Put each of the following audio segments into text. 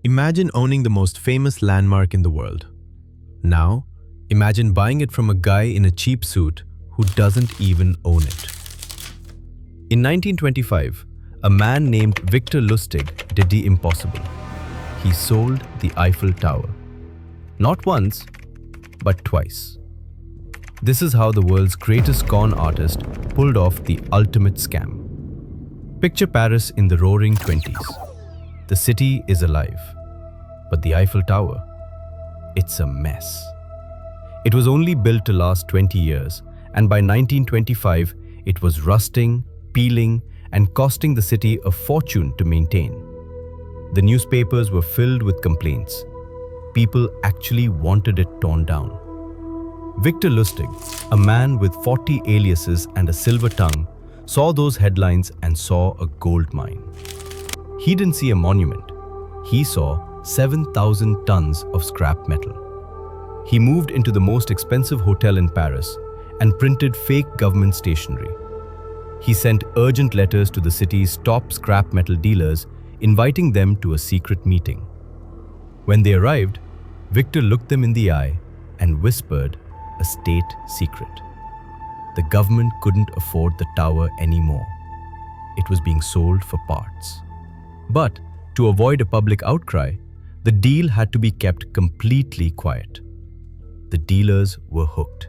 Imagine owning the most famous landmark in the world. Now, imagine buying it from a guy in a cheap suit who doesn't even own it. In 1925, a man named Victor Lustig did the impossible. He sold the Eiffel Tower. Not once, but twice. This is how the world's greatest con artist pulled off the ultimate scam. Picture Paris in the roaring 20s. The city is alive, but the Eiffel Tower, it's a mess. It was only built to last 20 years, and by 1925, it was rusting, peeling, and costing the city a fortune to maintain. The newspapers were filled with complaints. People actually wanted it torn down. Victor Lustig, a man with 40 aliases and a silver tongue, saw those headlines and saw a gold mine. He didn't see a monument. He saw 7,000 tons of scrap metal. He moved into the most expensive hotel in Paris and printed fake government stationery. He sent urgent letters to the city's top scrap metal dealers, inviting them to a secret meeting. When they arrived, Victor looked them in the eye and whispered a state secret. The government couldn't afford the tower anymore. It was being sold for parts. But to avoid a public outcry, the deal had to be kept completely quiet. The dealers were hooked.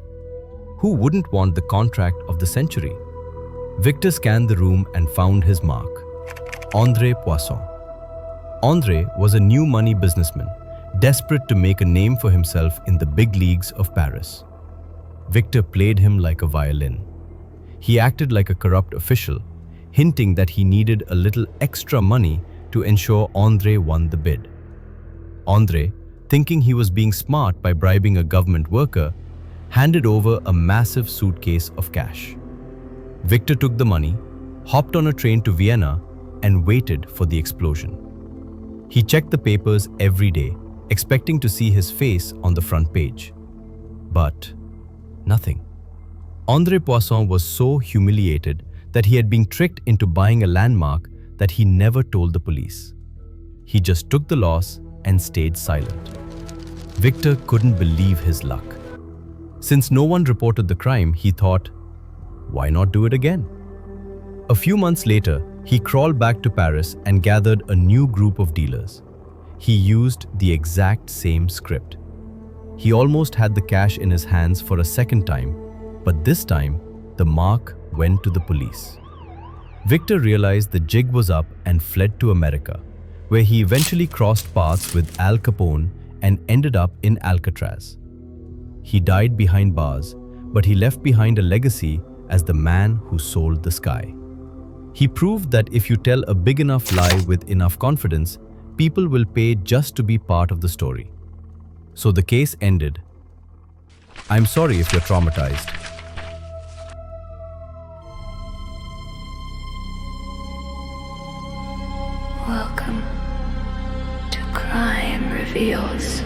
Who wouldn't want the contract of the century? Victor scanned the room and found his mark: André Poisson. André was a new money businessman, desperate to make a name for himself in the big leagues of Paris. Victor played him like a violin. He acted like a corrupt official, hinting that he needed a little extra money to ensure André won the bid. André, thinking he was being smart by bribing a government worker, handed over a massive suitcase of cash. Victor took the money, hopped on a train to Vienna, and waited for the explosion. He checked the papers every day, expecting to see his face on the front page. But nothing. André Poisson was so humiliated that he had been tricked into buying a landmark that he never told the police. He just took the loss and stayed silent. Victor couldn't believe his luck. Since no one reported the crime, he thought, why not do it again? A few months later, he crawled back to Paris and gathered a new group of dealers. He used the exact same script. He almost had the cash in his hands for a second time, but this time, the mark went to the police. Victor realized the jig was up and fled to America, where he eventually crossed paths with Al Capone and ended up in Alcatraz. He died behind bars, but he left behind a legacy as the man who sold the sky. He proved that if you tell a big enough lie with enough confidence, people will pay just to be part of the story. So the case ended. I'm sorry if you're traumatized. Welcome to Crime Reveals.